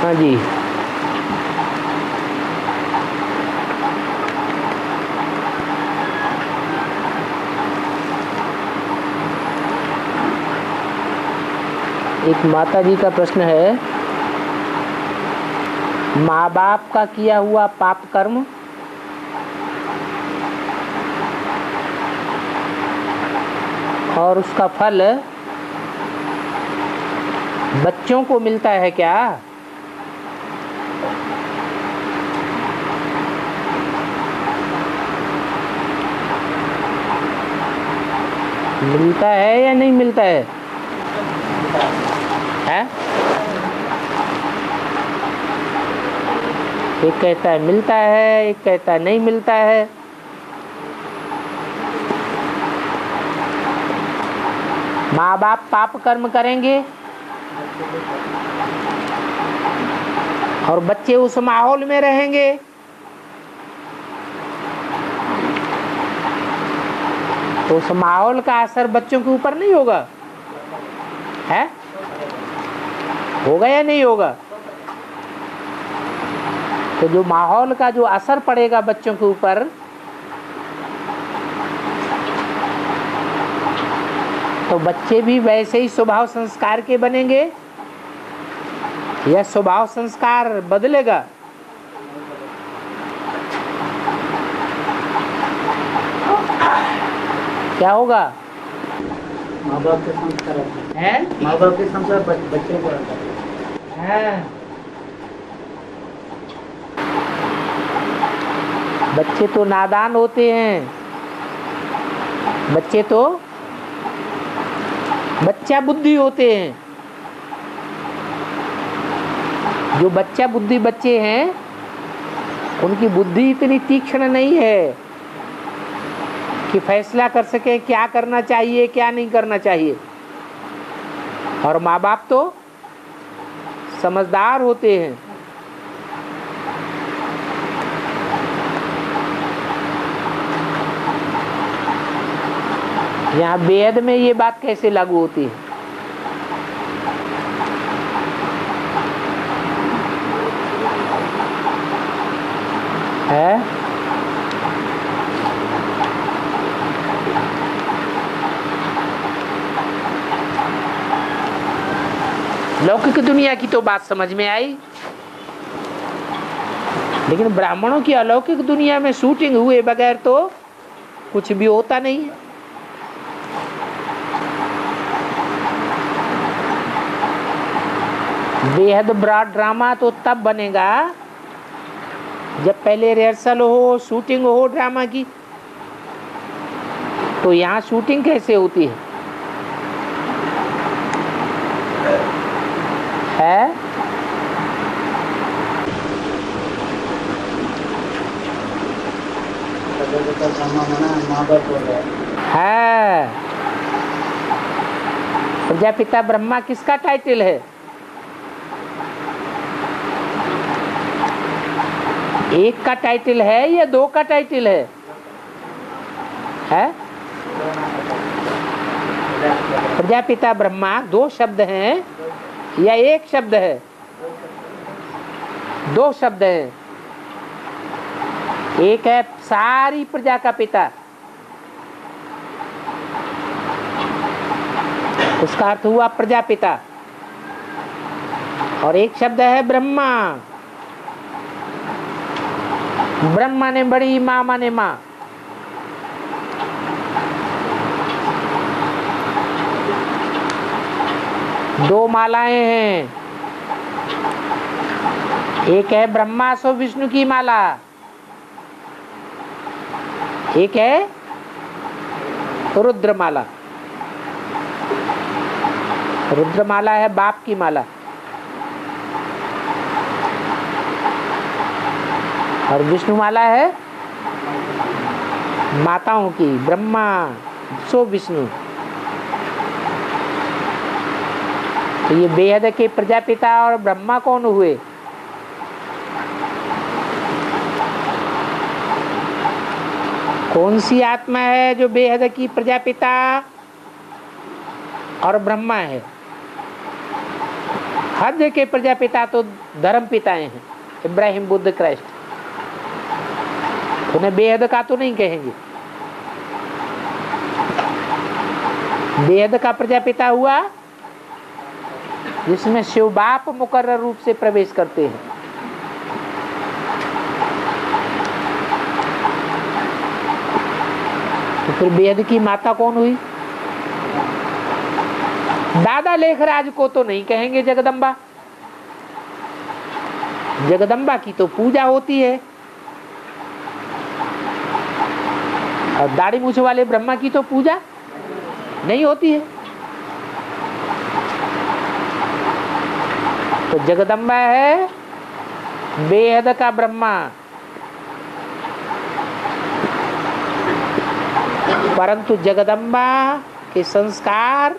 हाँ जी। एक माता जी का प्रश्न है, माँ बाप का किया हुआ पाप कर्म और उसका फल बच्चों को मिलता है क्या? मिलता है या नहीं मिलता है? हैं? एक कहता है मिलता है, एक कहता है नहीं मिलता है। माँ बाप पाप कर्म करेंगे और बच्चे उस माहौल में रहेंगे, तो उस माहौल का असर बच्चों के ऊपर नहीं होगा? है? होगा या नहीं होगा? तो जो माहौल का जो असर पड़ेगा बच्चों के ऊपर, तो बच्चे भी वैसे ही स्वभाव संस्कार के बनेंगे या स्वभाव संस्कार बदलेगा? क्या होगा? माँ बाप के संस्कार है, माँ बाप के संस्कार बच्चे को है। बच्चे तो नादान होते हैं, बच्चे तो बच्चा बुद्धि होते हैं। जो बच्चा बुद्धि बच्चे हैं, उनकी बुद्धि इतनी तीक्ष्ण नहीं है कि फैसला कर सके क्या करना चाहिए क्या नहीं करना चाहिए। और माँ बाप तो समझदार होते हैं। यहाँ वेद में ये बात कैसे लागू होती है? लौकिक दुनिया की तो बात समझ में आई, लेकिन ब्राह्मणों की अलौकिक दुनिया में शूटिंग हुए बगैर तो कुछ भी होता नहीं है। बेहद बड़ा ड्रामा तो तब बनेगा जब पहले रिहर्सल हो, शूटिंग हो ड्रामा की। तो यहाँ शूटिंग कैसे होती है? है प्रजापिता ब्रह्मा किसका टाइटल है? एक का टाइटल है या दो का टाइटल है? प्रजापिता ब्रह्मा दो शब्द हैं या एक शब्द है? दो शब्द हैं। एक है सारी प्रजा का पिता, उसका अर्थ हुआ प्रजापिता, और एक शब्द है ब्रह्मा। ब्रह्मा ने बड़ी, माँ माने माँ। दो मालाएं हैं, एक है ब्रह्मा सो विष्णु की माला, एक है रुद्रमाला। रुद्रमाला है बाप की माला, और विष्णुमाला है माताओं की, ब्रह्मा सो विष्णु। तो ये बेहद के प्रजापिता और ब्रह्मा कौन हुए? कौन सी आत्मा है जो बेहद की प्रजापिता और ब्रह्मा है? हर जगह के प्रजापिता तो धर्म पिताएं हैं, इब्राहिम, बुद्ध, क्राइस्ट। उन्हें बेहद का तो नहीं कहेंगे। बेहद का प्रजापिता हुआ जिसमें शिव बाप मुकर्रर रूप से प्रवेश करते हैं। तो फिर बेहद की माता कौन हुई? दादा लेखराज को तो नहीं कहेंगे जगदम्बा। जगदम्बा की तो पूजा होती है, और दाढ़ी मूछ वाले ब्रह्मा की तो पूजा नहीं होती है। तो जगदम्बा है बेहद का ब्रह्मा, परंतु जगदम्बा के संस्कार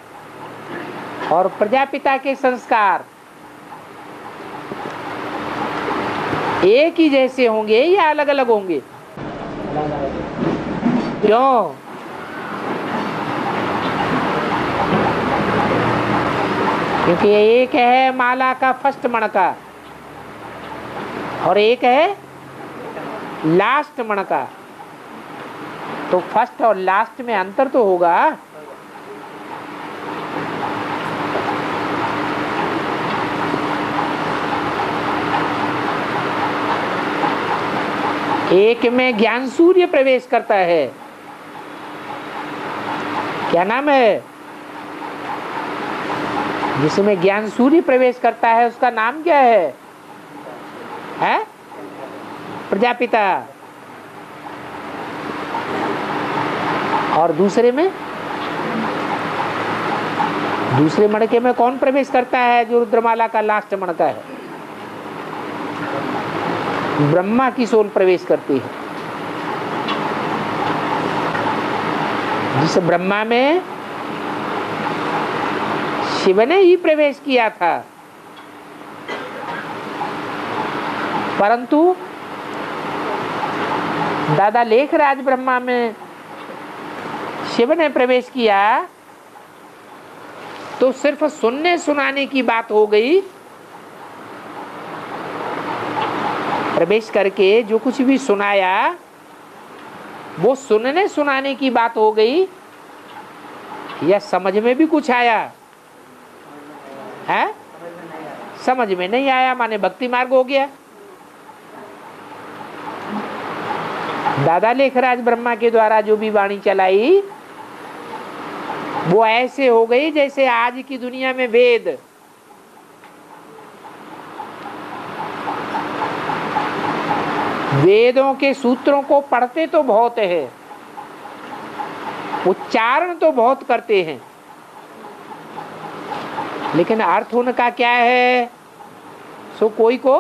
और प्रजापिता के संस्कार एक ही जैसे होंगे या अलग अलग होंगे? क्यों? क्योंकि एक है माला का फर्स्ट मणका और एक है लास्ट मणका। तो फर्स्ट और लास्ट में अंतर तो होगा। एक में ज्ञान सूर्य प्रवेश करता है, क्या नाम है? जिसमें ज्ञान सूर्य प्रवेश करता है उसका नाम क्या है? प्रजापिता। और दूसरे में, दूसरे मणके में कौन प्रवेश करता है? जो रुद्रमाला का लास्ट मणका है, ब्रह्मा की सोल प्रवेश करती है। जिस ब्रह्मा में शिव ने ही प्रवेश किया था, परंतु दादा लेखराज ब्रह्मा में शिव ने प्रवेश किया तो सिर्फ सुनने सुनाने की बात हो गई। प्रवेश करके जो कुछ भी सुनाया वो सुनने सुनाने की बात हो गई, या समझ में भी कुछ आया है? समझ में नहीं आया, माने भक्ति मार्ग हो गया। दादा लेखराज ब्रह्मा के द्वारा जो भी वाणी चलाई वो ऐसे हो गई जैसे आज की दुनिया में वेद। वेदों के सूत्रों को पढ़ते तो बहुत है, उच्चारण तो बहुत करते हैं, लेकिन अर्थ उनका क्या है सो कोई को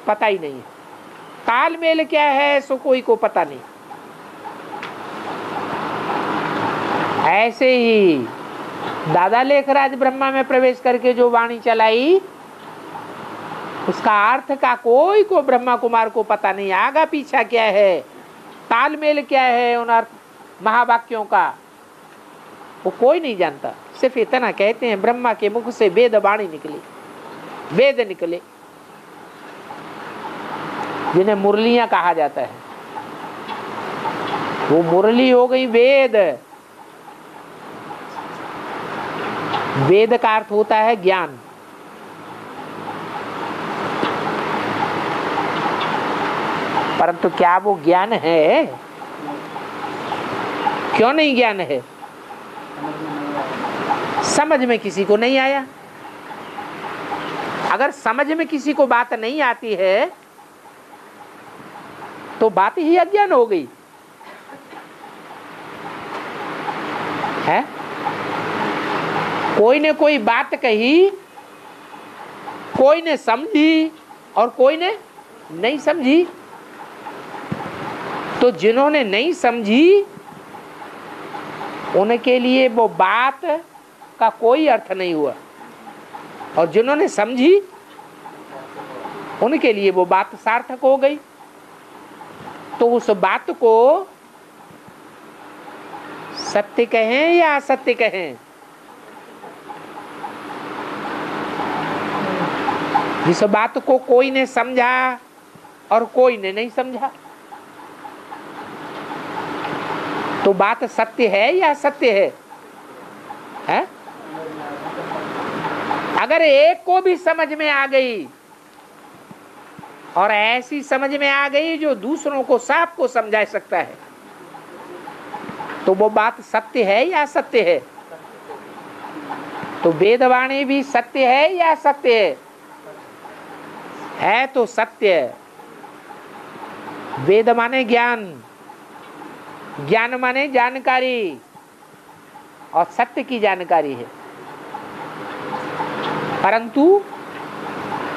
पता ही नहीं है। तालमेल क्या है सो कोई को पता नहीं। ऐसे ही दादा लेखराज ब्रह्मा में प्रवेश करके जो वाणी चलाई उसका अर्थ का कोई को ब्रह्मा कुमार को पता नहीं। आगा पीछा क्या है, तालमेल क्या है उन अर्थ महावाक्यों का, वो कोई नहीं जानता। सिर्फ इतना कहते हैं ब्रह्मा के मुख से वेद वाणी निकली, वेद निकले, जिन्हें मुरलियां कहा जाता है। वो मुरली हो गई वेद। वेद का अर्थ होता है ज्ञान। परंतु क्या वो ज्ञान है? क्यों नहीं ज्ञान है? समझ में किसी को नहीं आया। अगर समझ में किसी को बात नहीं आती है तो बात ही अज्ञान हो गई है। कोई ने कोई बात कही, कोई ने समझी और कोई ने नहीं समझी। तो जिन्होंने नहीं समझी उनके लिए वो बात का कोई अर्थ नहीं हुआ, और जिन्होंने समझी उनके लिए वो बात सार्थक हो गई। तो उस बात को सत्य कहें या असत्य कहें, जिस बात को कोई ने समझा और कोई ने नहीं समझा, तो बात सत्य है या असत्य है? अगर एक को भी समझ में आ गई और ऐसी समझ में आ गई जो दूसरों को साफ को समझा सकता है, तो वो बात सत्य है या असत्य है? तो वेदवाणी भी सत्य है या असत्य है? तो सत्य है। वेद माने ज्ञान, ज्ञान माने जानकारी, और सत्य की जानकारी है। परंतु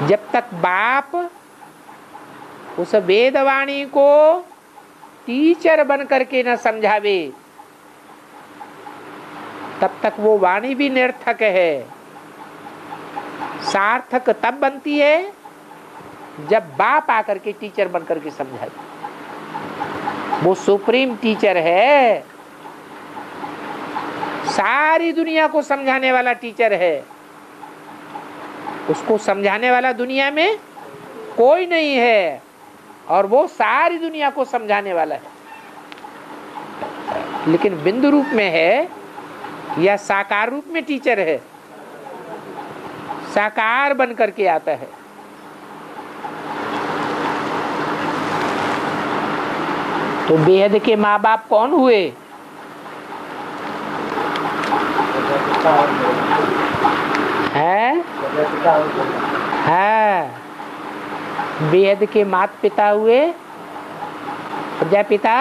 जब तक बाप उस वेदवाणी को टीचर बन करके न समझावे, तब तक वो वाणी भी निरर्थक है। सार्थक तब बनती है जब बाप आकर के टीचर बन करके समझाए। वो सुप्रीम टीचर है, सारी दुनिया को समझाने वाला टीचर है। उसको समझाने वाला दुनिया में कोई नहीं है, और वो सारी दुनिया को समझाने वाला है। लेकिन बिंदु रूप में है या साकार रूप में टीचर है? साकार बन करके आता है। तो बेहद के माँ बाप कौन हुए? है बेहद के माता पिता हुए, प्रजापिता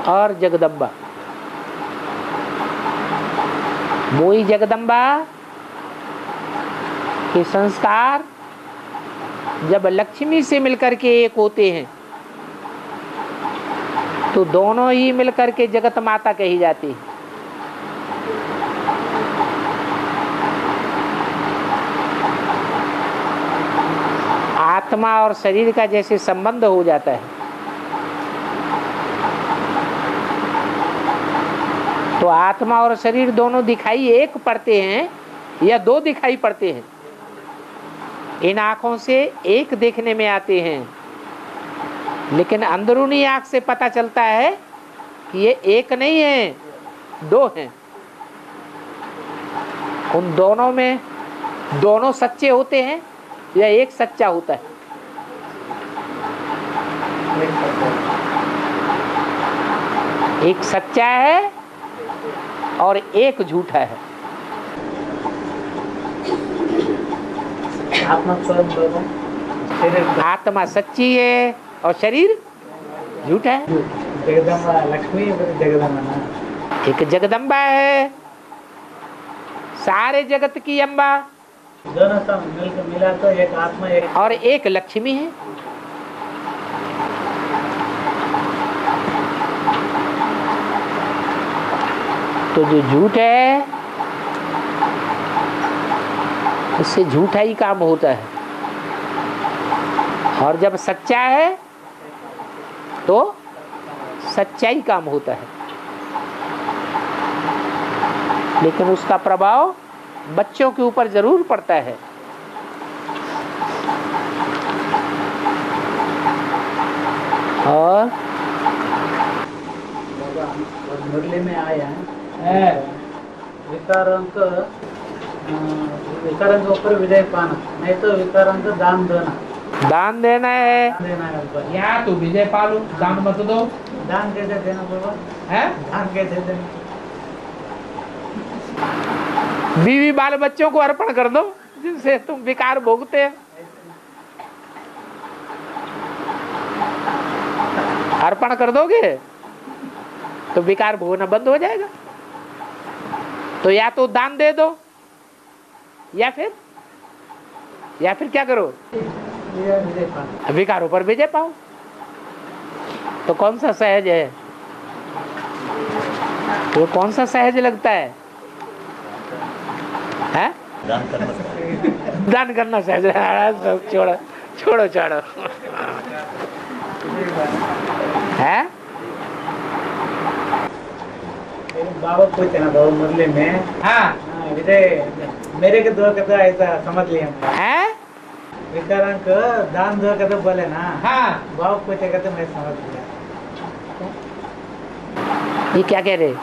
और जगदम्बा। वही जगदम्बा के संस्कार जब लक्ष्मी से मिलकर के एक होते हैं, तो दोनों ही मिलकर के जगत माता कही जाती है। आत्मा और शरीर का जैसे संबंध हो जाता है, तो आत्मा और शरीर दोनों दिखाई एक पड़ते हैं या दो दिखाई पड़ते हैं? इन आंखों से एक देखने में आते हैं, लेकिन अंदरूनी आंख से पता चलता है कि ये एक नहीं है, दो हैं। उन दोनों में दोनों सच्चे होते हैं या एक सच्चा होता है? एक सच्चा है और एक झूठा है। आत्मा सच्ची है और शरीर झूठा है। जगदम्बा लक्ष्मी, जगदम्बा एक जगदम्बा है, सारे जगत की अम्बा, दोनों सब मिलकर मिला तो एक आत्मा, एक और एक लक्ष्मी है। तो जो झूठ है उससे झूठा ही काम होता है, और जब सच्चा है तो सच्चा ही काम होता है। लेकिन उसका प्रभाव बच्चों के ऊपर जरूर पड़ता है। और मुरली में आया है विकारांक, विकारांक ऊपर विजय पाना, नहीं तो विकारांक दान देना। दान देना है, देना है ऊपर। या तो विजय पालो, दान मत दो। दान कैसे देना बाबा? है दान कैसे देना? बीवी बाल बच्चों को अर्पण कर दो जिनसे तुम विकार भोगते हैं। अर्पण कर दोगे तो विकार भोगना बंद हो जाएगा। तो या तो दान दे दो, या फिर क्या करो, विकारों पर विजय पाओ। तो कौन सा सहज है? वो कौन सा सहज लगता है? हैं? दान करना सहज है। छोड़ो छोड़ो छोड़ो है। बाबा पूछते ना बाबा मुरली में, हाँ विजय मेरे के दो कथा ऐसा समझ लिया है। विकलांग को दान दो कहते बोले ना, हाँ, बाप पूछे कहते मैं समझ गया। ये क्या कह रहे?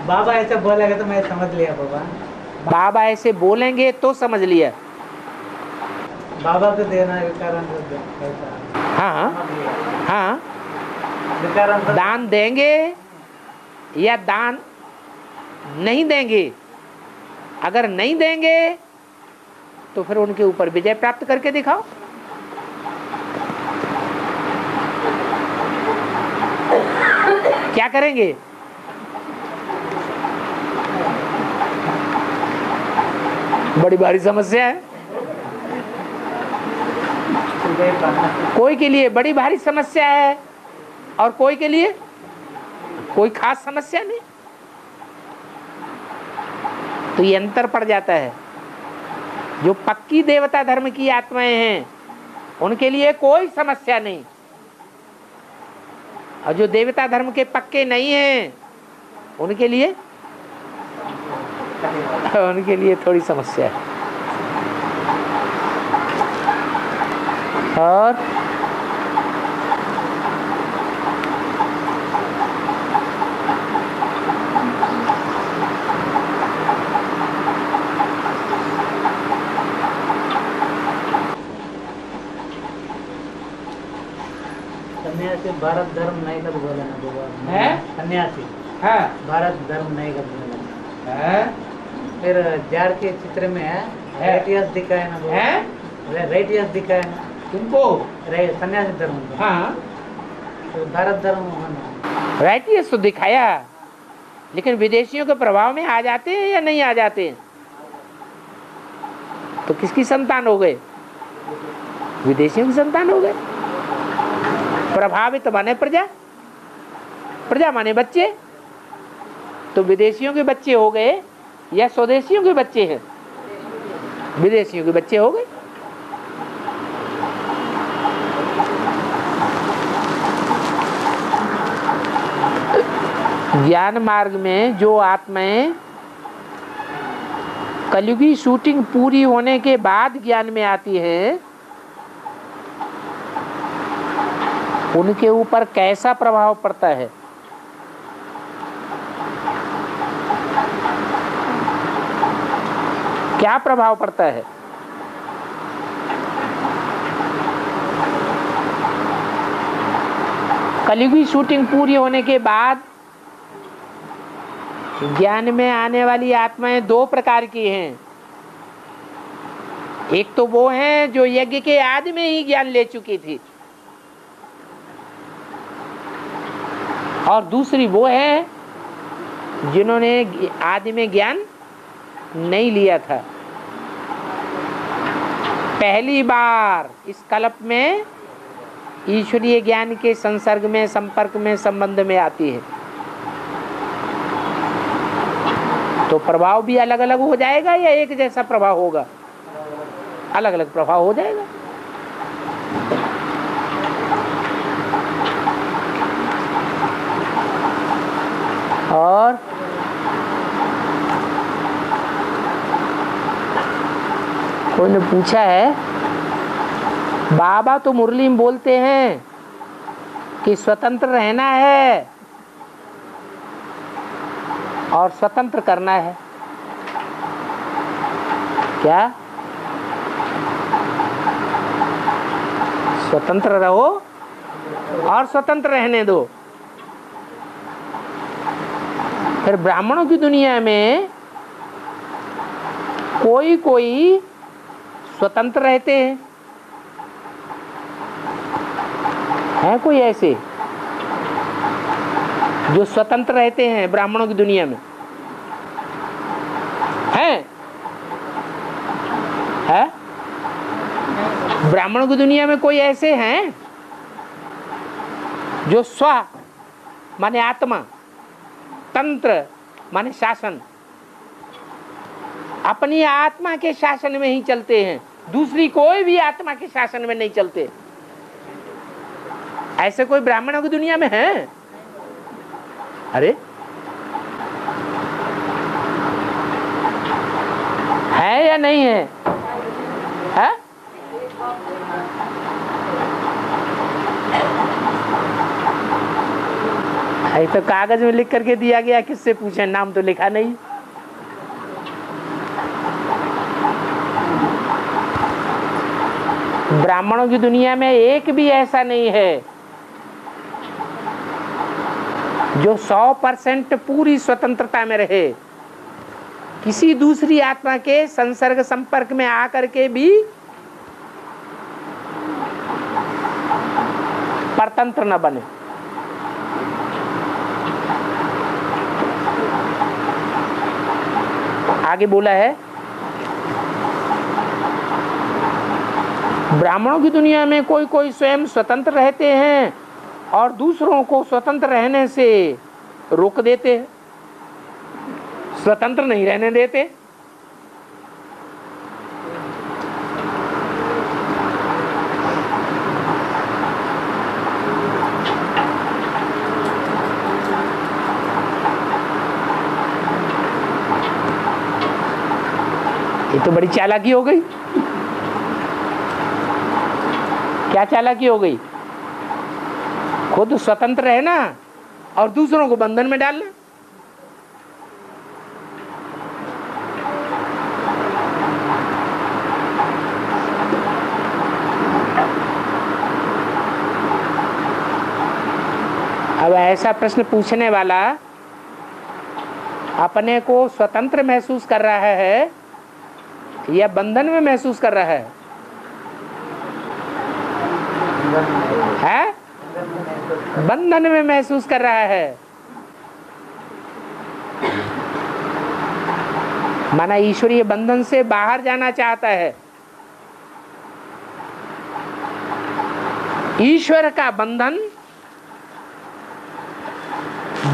बाबा ऐसे बोलेगा तो मैं समझ लिया बाबा। बाबा ऐसे बोलेंगे तो समझ लिया। बाबा को देना विकलांग को ऐसा हाँ समझ लिया। हाँ, विकलांग को दान देंगे या दान नहीं देंगे। अगर नहीं देंगे तो फिर उनके ऊपर विजय प्राप्त करके दिखाओ। क्या करेंगे? बड़ी भारी समस्या है। कोई के लिए बड़ी भारी समस्या है और कोई के लिए कोई खास समस्या नहीं। तो ये अंतर पड़ जाता है। जो पक्की देवता धर्म की आत्माएं हैं उनके लिए कोई समस्या नहीं, और जो देवता धर्म के पक्के नहीं हैं उनके लिए थोड़ी समस्या है। और सन्यासी भारत धर्म नहीं कर बोले ना बाबा। है? सन्यासी हाँ, भारत धर्म नहीं कर बोले। है? फिर जार के चित्र में राइटियस दिखाया ना बाबा। है? राइटियस दिखाया ना तुमको? सन्यासी धर्म को। हाँ, तो भारत धर्म होना राइटियस तो दिखाया, लेकिन विदेशियों के प्रभाव में आ जाते हैं या नहीं आ जाते हैं? तो किसकी संतान हो गए? विदेशियों की संतान हो गए। प्रभावित माने प्रजा, प्रजा माने बच्चे। तो विदेशियों के बच्चे हो गए या स्वदेशियों के बच्चे हैं? विदेशियों के बच्चे हो गए। ज्ञान मार्ग में जो आत्माएं कलयुगी शूटिंग पूरी होने के बाद ज्ञान में आती है, उनके ऊपर कैसा प्रभाव पड़ता है? क्या प्रभाव पड़ता है? कलयुगी शूटिंग पूरी होने के बाद ज्ञान में आने वाली आत्माएं दो प्रकार की हैं। एक तो वो हैं जो यज्ञ के आदि में ही ज्ञान ले चुकी थी, और दूसरी वो है जिन्होंने आदि में ज्ञान नहीं लिया था। पहली बार इस कल्प में ईश्वरीय ज्ञान के संसर्ग में, संपर्क में, संबंध में आती है। तो प्रभाव भी अलग अलग हो जाएगा या एक जैसा प्रभाव होगा? अलग अलग प्रभाव हो जाएगा। और कोई ने पूछा है, बाबा तो मुरली में बोलते हैं कि स्वतंत्र रहना है और स्वतंत्र करना है, क्या स्वतंत्र रहो और स्वतंत्र रहने दो? फिर ब्राह्मणों की दुनिया में कोई कोई स्वतंत्र रहते हैं कोई ऐसे जो स्वतंत्र रहते हैं ब्राह्मणों की दुनिया में? हैं? है? ब्राह्मणों की दुनिया में कोई ऐसे हैं जो स्व माने आत्मा, तंत्र माने शासन, अपनी आत्मा के शासन में ही चलते हैं, दूसरी कोई भी आत्मा के शासन में नहीं चलते? ऐसे कोई ब्राह्मणों की दुनिया में है? अरे है या नहीं है? ये तो कागज में लिख करके दिया गया, किससे पूछे, नाम तो लिखा नहीं। ब्राह्मणों की दुनिया में एक भी ऐसा नहीं है जो 100% पूरी स्वतंत्रता में रहे, किसी दूसरी आत्मा के संसर्ग संपर्क में आकर के भी परतंत्र न बने। आगे बोला है, ब्राह्मणों की दुनिया में कोई कोई स्वयं स्वतंत्र रहते हैं और दूसरों को स्वतंत्र रहने से रोक देते हैं, स्वतंत्र नहीं रहने देते। ये तो बड़ी चालाकी हो गई। क्या चालाकी हो गई? खुद स्वतंत्र रहना और दूसरों को बंधन में डालना। अब ऐसा प्रश्न पूछने वाला अपने को स्वतंत्र महसूस कर रहा है या बंधन में महसूस कर रहा है? है? बंधन में महसूस कर रहा है। माना ईश्वरीय बंधन से बाहर जाना चाहता है। ईश्वर का बंधन,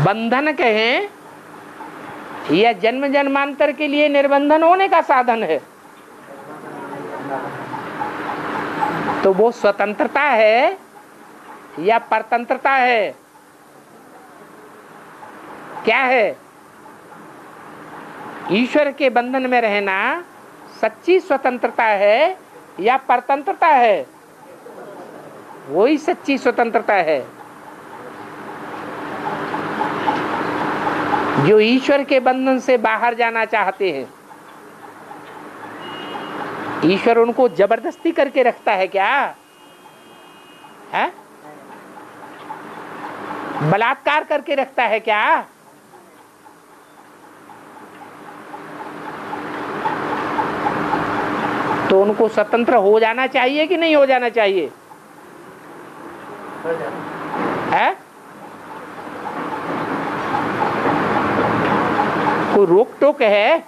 बंधन कहें या जन्म जन्मांतर के लिए निर्बंधन होने का साधन है, तो वो स्वतंत्रता है या परतंत्रता है? क्या है? ईश्वर के बंधन में रहना सच्ची स्वतंत्रता है या परतंत्रता है? वही सच्ची स्वतंत्रता है जो ईश्वर के बंधन से बाहर जाना चाहते हैं। ईश्वर उनको जबरदस्ती करके रखता है क्या? है? बलात्कार करके रखता है क्या? तो उनको स्वतंत्र हो जाना चाहिए कि नहीं हो जाना चाहिए? है? कोई रोक टोक है?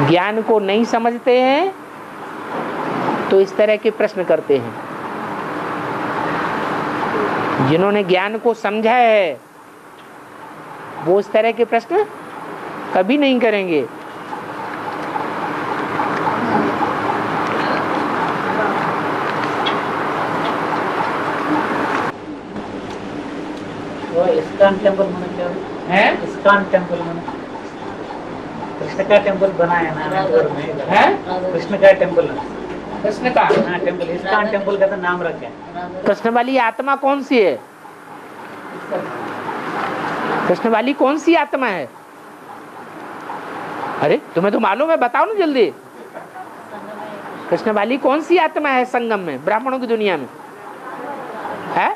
ज्ञान को नहीं समझते हैं तो इस तरह के प्रश्न करते हैं। जिन्होंने ज्ञान को समझा है वो इस तरह के प्रश्न कभी नहीं करेंगे। वो इस्कॉन टेम्पल मैंने क्या है? इस्कॉन टेम्पल मैंने कृष्ण का टेम्पल बनाया ना इंदौर में है? कृष्ण का टेम्पल, कृष्ण का टेम्पल, इस्कॉन टेम्पल का तो नाम रखे। कृष्ण वाली आत्मा कौन सी है? कृष्ण वाली कौन सी आत्मा है? अरे तुम्हें तो मालूम है, बताओ ना जल्दी। कृष्ण वाली कौन सी आत्मा है संगम में, ब्राह्मणों की दुनिया में? है?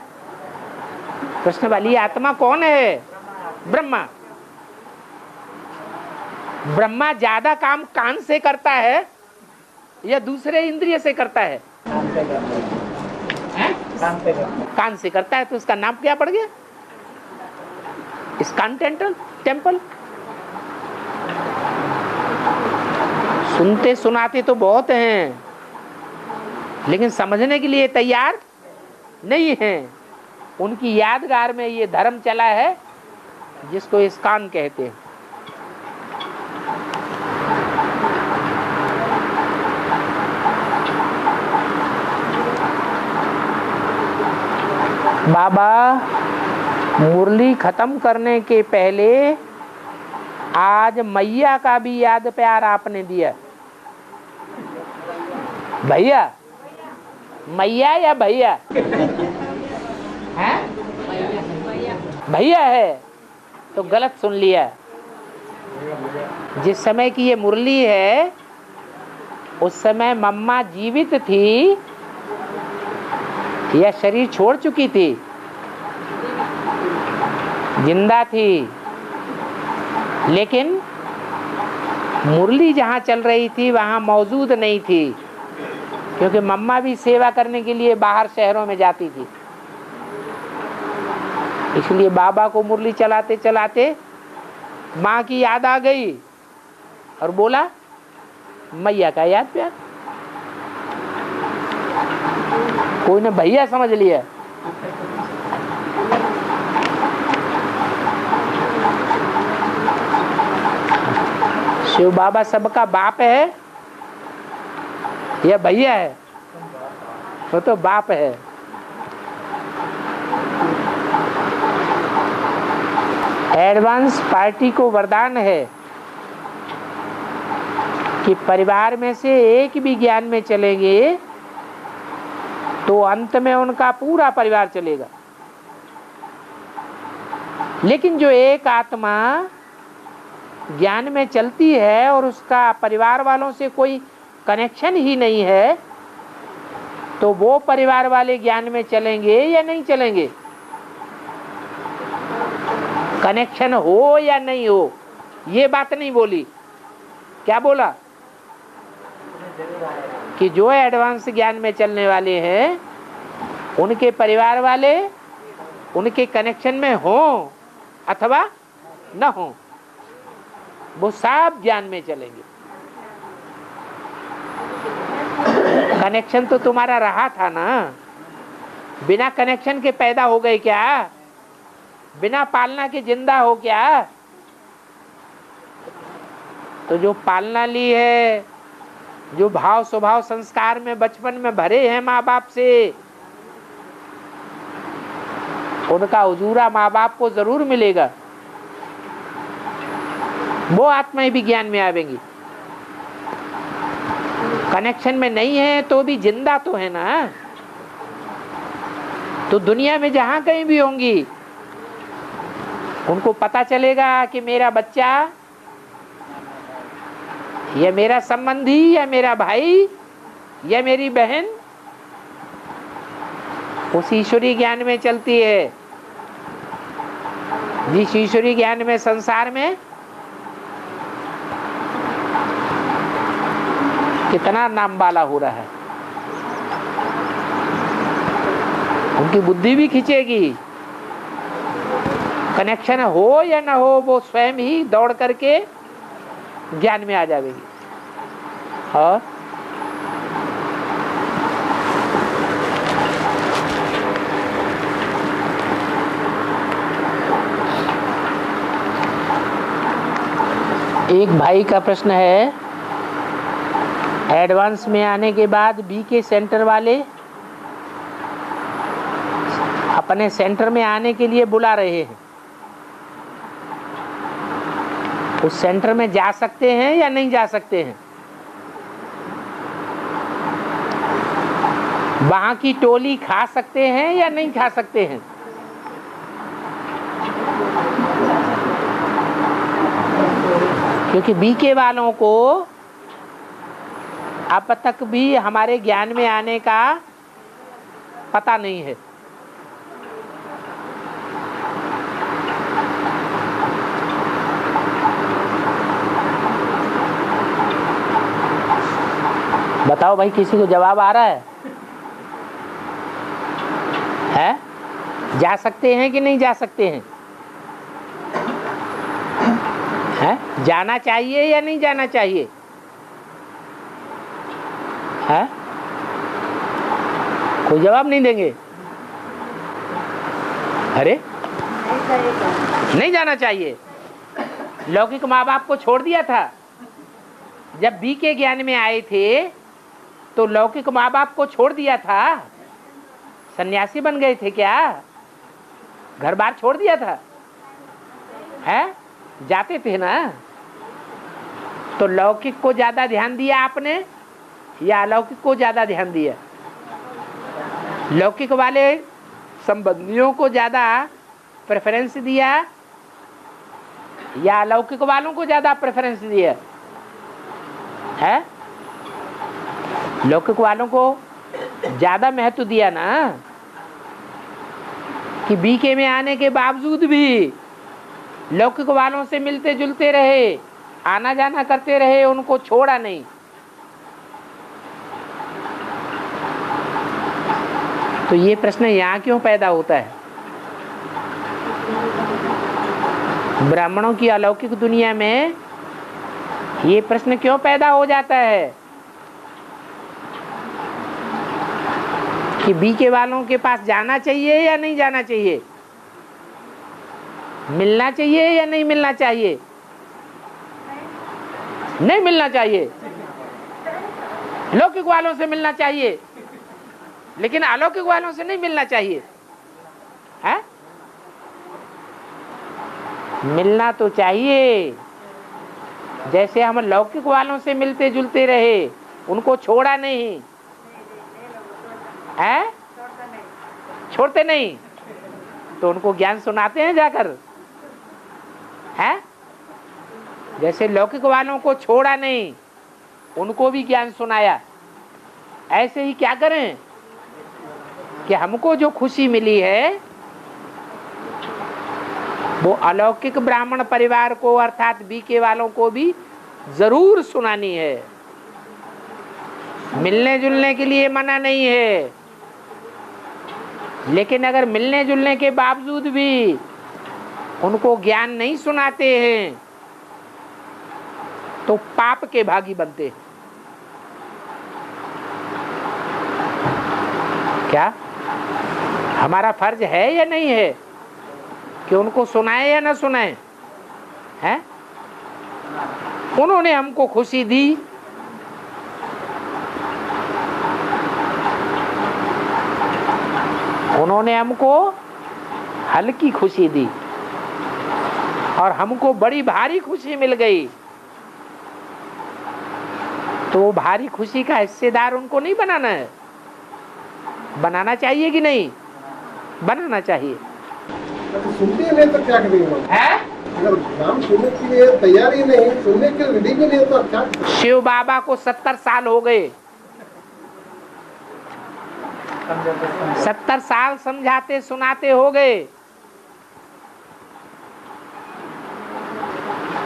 कृष्ण वाली आत्मा कौन है? ब्रह्मा। ब्रह्मा ज्यादा काम कान से करता है या दूसरे इंद्रिय से करता है? कान से करता है। तो उसका नाम क्या पड़ गया? ISKCON temple. सुनते सुनाते तो बहुत हैं लेकिन समझने के लिए तैयार नहीं हैं। उनकी यादगार में ये धर्म चला है जिसको इस्कॉन कहते हैं। बाबा मुरली खत्म करने के पहले आज मैया का भी याद प्यार आपने दिया। भैया, मैया या भैया? हैं? भैया है तो गलत सुन लिया। जिस समय की ये मुरली है उस समय मम्मा जीवित थी या शरीर छोड़ चुकी थी? जिंदा थी, लेकिन मुरली जहाँ चल रही थी वहाँ मौजूद नहीं थी, क्योंकि मम्मा भी सेवा करने के लिए बाहर शहरों में जाती थी। इसलिए बाबा को मुरली चलाते चलाते माँ की याद आ गई और बोला मैया का याद प्यार। कोई ने भैया समझ लिया। शिव बाबा सबका बाप है या भैया है? वो तो बाप है। एडवांस पार्टी को वरदान है कि परिवार में से एक भी ज्ञान में चलेंगे तो अंत में उनका पूरा परिवार चलेगा। लेकिन जो एक आत्मा ज्ञान में चलती है और उसका परिवार वालों से कोई कनेक्शन ही नहीं है, तो वो परिवार वाले ज्ञान में चलेंगे या नहीं चलेंगे? कनेक्शन हो या नहीं हो, ये बात नहीं बोली। क्या बोला? कि जो एडवांस ज्ञान में चलने वाले हैं उनके परिवार वाले उनके कनेक्शन में हो अथवा न हो, वो सब ज्ञान में चलेंगे। कनेक्शन तो तुम्हारा रहा था ना, बिना कनेक्शन के पैदा हो गए क्या? बिना पालना के जिंदा हो क्या? तो जो पालना ली है, जो भाव स्वभाव संस्कार में बचपन में भरे हैं माँ बाप से, उनका उजूरा माँ बाप को जरूर मिलेगा। वो आत्माएं भी ज्ञान में आवेंगी। कनेक्शन में नहीं है तो भी जिंदा तो है ना। तो दुनिया में जहां कहीं भी होंगी उनको पता चलेगा कि मेरा बच्चा या मेरा संबंधी या मेरा भाई या मेरी बहन उस ईश्वरीय ज्ञान में चलती है, जिस ईश्वरीय ज्ञान में संसार में कितना नाम वाला हो रहा है। उनकी बुद्धि भी खींचेगी। कनेक्शन हो या ना हो, वो स्वयं ही दौड़ करके ज्ञान में आ जाएगी। और एक भाई का प्रश्न है, एडवांस में आने के बाद बीके सेंटर वाले अपने सेंटर में आने के लिए बुला रहे हैं, उस सेंटर में जा सकते हैं या नहीं जा सकते हैं? वहां की टोली खा सकते हैं या नहीं खा सकते हैं? क्योंकि बीके वालों को अब तक भी हमारे ज्ञान में आने का पता नहीं है। बताओ भाई, किसी को जवाब आ रहा है? जा सकते हैं कि नहीं जा सकते हैं? जाना चाहिए या नहीं जाना चाहिए? है? कोई जवाब नहीं देंगे? अरे नहीं जाना चाहिए। लौकिक माँ बाप को छोड़ दिया था। जब बी के ज्ञान में आए थे तो लौकिक माँ बाप को छोड़ दिया था। सन्यासी बन गए थे क्या? घर बार छोड़ दिया था? है? जाते थे ना, तो लौकिक को ज्यादा ध्यान दिया आपने या अलौकिक को ज्यादा ध्यान दिया? लौकिक वाले संबंधियों को ज्यादा प्रेफरेंस दिया या अलौकिक वालों को ज्यादा प्रेफरेंस दिया है? लौकिक वालों को ज्यादा महत्व दिया ना, कि बीके में आने के बावजूद भी लौकिक वालों से मिलते जुलते रहे, आना जाना करते रहे, उनको छोड़ा नहीं। तो ये प्रश्न यहाँ क्यों पैदा होता है? ब्राह्मणों की अलौकिक दुनिया में ये प्रश्न क्यों पैदा हो जाता है कि बीके वालों के पास जाना चाहिए या नहीं जाना चाहिए, मिलना चाहिए या नहीं मिलना चाहिए? नहीं मिलना चाहिए। लौकिक वालों से मिलना चाहिए, लेकिन अलौकिक वालों से नहीं मिलना चाहिए है? मिलना तो चाहिए। जैसे हम लौकिक वालों से मिलते जुलते रहे, उनको छोड़ा नहीं है, छोड़ते नहीं, तो उनको ज्ञान सुनाते हैं जाकर है। जैसे लौकिक वालों को छोड़ा नहीं, उनको भी ज्ञान सुनाया। ऐसे ही क्या करें कि हमको जो खुशी मिली है वो अलौकिक ब्राह्मण परिवार को अर्थात बीके वालों को भी जरूर सुनानी है। मिलने जुलने के लिए मना नहीं है, लेकिन अगर मिलने जुलने के बावजूद भी उनको ज्ञान नहीं सुनाते हैं तो पाप के भागी बनते हैं। क्या हमारा फर्ज है या नहीं है कि उनको सुनाए या ना सुनाए हैं? उन्होंने हमको खुशी दी, उन्होंने हमको हल्की खुशी दी और हमको बड़ी भारी खुशी मिल गई, तो वो भारी खुशी का हिस्सेदार उनको नहीं बनाना है? बनाना चाहिए कि नहीं? बनाना चाहिए। तो सुनते ही नहीं तो क्या करेंगे है? अगर नाम सुनने के लिए तैयार ही नहीं, सुनने के लिए रेडी भी नहीं तो क्या करें? शिव बाबा को 70 साल हो गए, 70 साल समझाते सुनाते हो गए।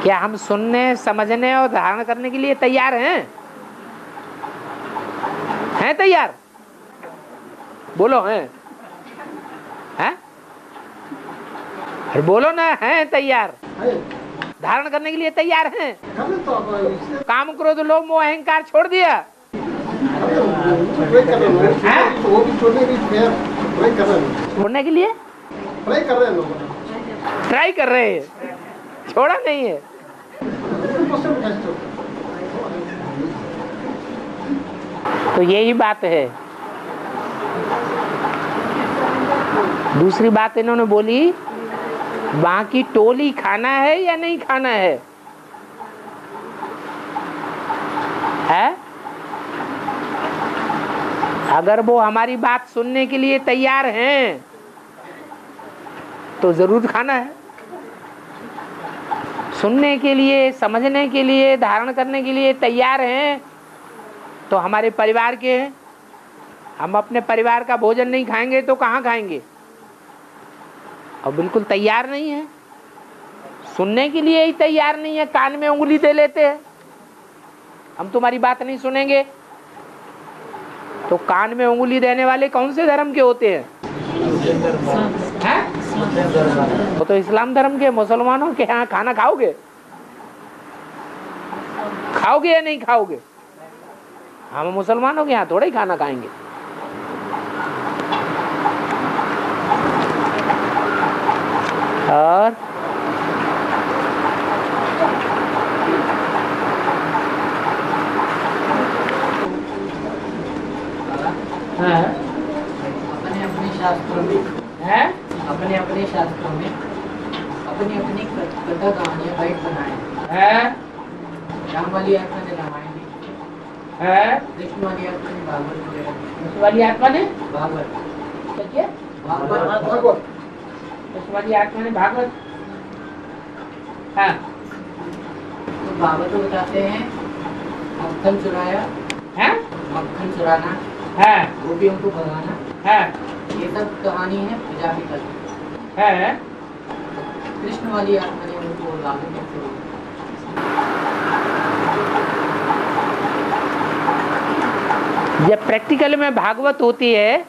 क्या हम सुनने समझने और धारण करने के लिए तैयार हैं? हैं तैयार? बोलो हैं? हैं? अरे बोलो ना, हैं तैयार? धारण करने के लिए तैयार हैं? हमें तो अब इससे काम क्रोध लोभ मोह अहंकार छोड़ दिया? ट्राई कर रहे हैं, तो वो भी छोड़ने की ट्राई कर रहे हैं, छोड़ने के लिए ट्राई कर रहे हैं लोग, ट्राई कर रहे हैं, छोड़ा नहीं है। तो यही बात है। दूसरी बात इन्होंने बोली, वहां की टोली खाना है या नहीं खाना है? है? अगर वो हमारी बात सुनने के लिए तैयार हैं तो जरूर खाना है। सुनने के लिए, समझने के लिए, धारण करने के लिए तैयार हैं तो हमारे परिवार के हैं। हम अपने परिवार का भोजन नहीं खाएंगे तो कहाँ खाएंगे? और बिल्कुल तैयार नहीं है, सुनने के लिए ही तैयार नहीं है, कान में उंगली दे लेते हैं, हम तुम्हारी बात नहीं सुनेंगे। तो कान में उंगली देने वाले कौन से धर्म के होते हैं? वो तो इस्लाम धर्म के, मुसलमानों के यहाँ खाना खाओगे? खाओगे या नहीं खाओगे? हम मुसलमानों के यहाँ थोड़ा ही खाना खाएंगे। और अपने अपने शास्त्रों में है अपने अपने शास्त्रों में अपनी अपनी कथा कहानियां गाइड बनाए है राम वाली आत्मा ने रामायण लिखी, है कृष्ण वाली आत्मा ने भागवत वगैरह लिखी। उस वाली आत्मा ने भागवत क्या भागवत भागवत उस वाली आत्मा ने भागवत। हाँ तो भागवत में बताते हैं मक्खन चुराया, है मक्खन चुराना, है गोपियों को भगाना, है ये सब कहानी है प्रजापिता की। है कृष्ण वाली आत्मा ने उनको लागू कैसे हुई? जब प्रैक्टिकल में भागवत होती है,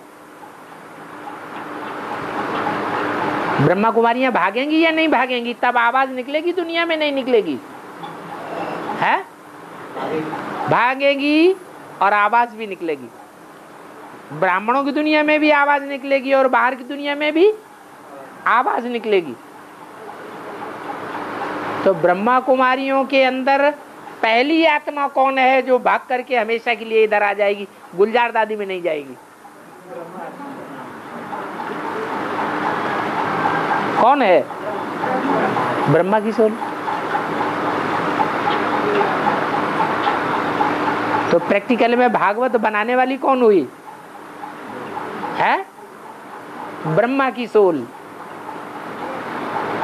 ब्रह्मा कुमारियां भागेंगी या नहीं भागेंगी? तब आवाज निकलेगी, दुनिया में नहीं निकलेगी। है भागेंगी और आवाज भी निकलेगी। ब्राह्मणों की दुनिया में भी आवाज निकलेगी और बाहर की दुनिया में भी आवाज निकलेगी। तो ब्रह्मा कुमारियों के अंदर पहली आत्मा कौन है जो भाग करके हमेशा के लिए इधर आ जाएगी, गुलजार दादी में नहीं जाएगी? कौन है? ब्रह्मा की सोल। तो प्रैक्टिकल में भागवत बनाने वाली कौन हुई? है ब्रह्मा की सोल।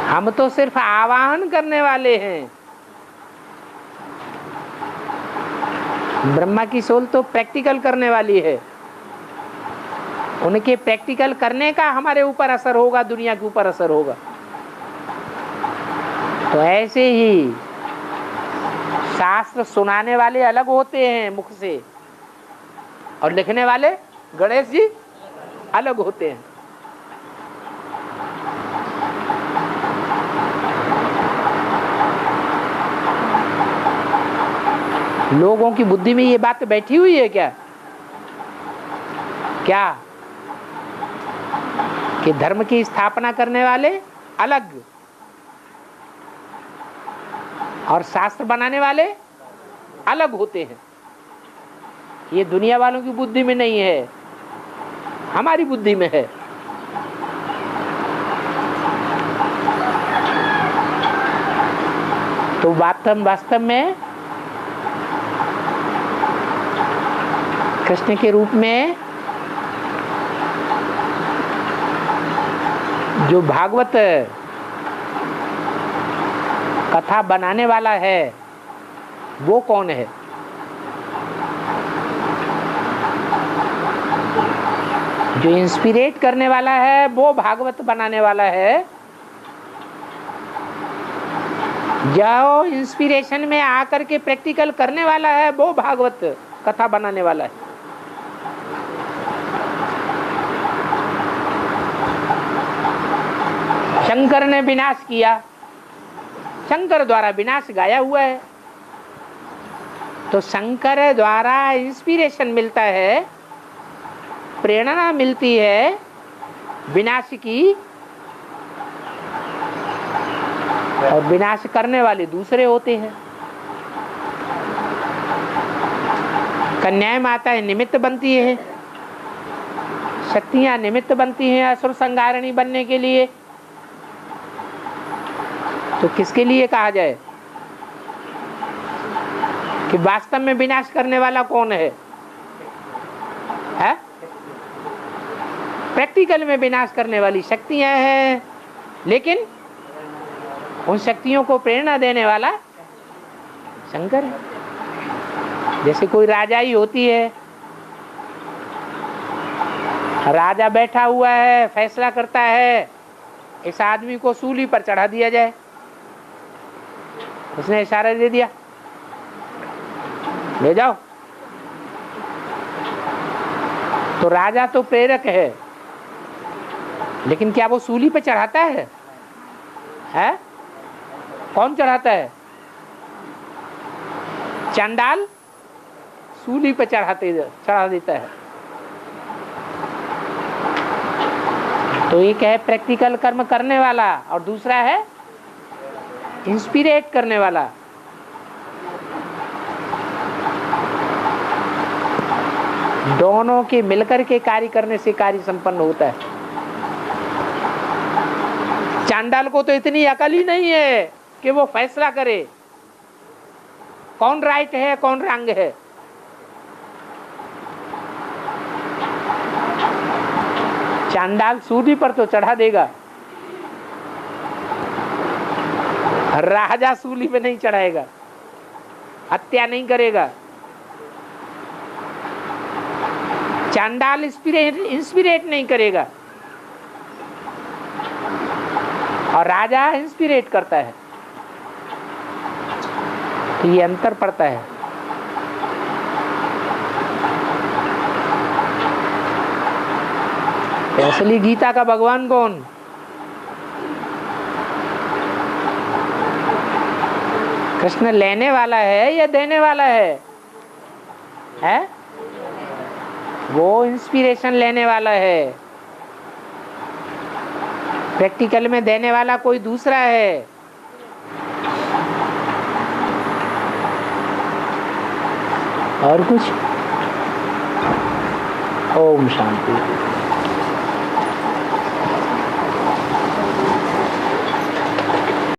हम तो सिर्फ आवाहन करने वाले हैं। ब्रह्मा की सोल तो प्रैक्टिकल करने वाली है। उनके प्रैक्टिकल करने का हमारे ऊपर असर होगा, दुनिया के ऊपर असर होगा। तो ऐसे ही शास्त्र सुनाने वाले अलग होते हैं मुख से, और लिखने वाले गणेश जी अलग होते हैं। लोगों की बुद्धि में ये बात बैठी हुई है क्या क्या कि धर्म की स्थापना करने वाले अलग और शास्त्र बनाने वाले अलग होते हैं? ये दुनिया वालों की बुद्धि में नहीं है, हमारी बुद्धि में है। तो वास्तव में कृष्ण के रूप में जो भागवत कथा बनाने वाला है वो कौन है? जो इंस्पिरेट करने वाला है वो भागवत बनाने वाला है। जो इंस्पिरेशन में आकर के प्रैक्टिकल करने वाला है वो भागवत कथा बनाने वाला है। शंकर ने विनाश किया, शंकर द्वारा विनाश गाया हुआ है। तो शंकर द्वारा इंस्पिरेशन मिलता है, प्रेरणा मिलती है विनाश की, और विनाश करने वाले दूसरे होते हैं। कन्याएं माताएं निमित्त बनती है, शक्तियां निमित्त बनती हैं असुर संहारिणी बनने के लिए। तो किसके लिए कहा जाए कि वास्तव में विनाश करने वाला कौन है? प्रैक्टिकल में विनाश करने वाली शक्तियां हैं, लेकिन उन शक्तियों को प्रेरणा देने वाला शंकर है। जैसे कोई राजाई होती है, राजा बैठा हुआ है, फैसला करता है इस आदमी को सूली पर चढ़ा दिया जाए। उसने इशारा दे दिया, ले जाओ। तो राजा तो प्रेरक है, लेकिन क्या वो सूली पे चढ़ाता है? कौन चढ़ाता है? चंडाल सूली पे चढ़ा देता है। तो एक है प्रैक्टिकल कर्म करने वाला और दूसरा है इंस्पिरेट करने वाला। दोनों के मिलकर के कार्य करने से कार्य संपन्न होता है। चांडाल को तो इतनी अकल ही नहीं है कि वो फैसला करे कौन राइट है कौन रंग है। चांडाल सूली पर तो चढ़ा देगा, राजा सूली पे नहीं चढ़ाएगा, हत्या नहीं करेगा। चांडाल इंस्पिरेट नहीं करेगा और राजा इंस्पिरेट करता है। तो ये अंतर पड़ता है। असली गीता का भगवान कौन? कृष्ण लेने वाला है या देने वाला है? वो इंस्पिरेशन लेने वाला है, प्रैक्टिकल में देने वाला कोई दूसरा है। और कुछ? ओम शांति।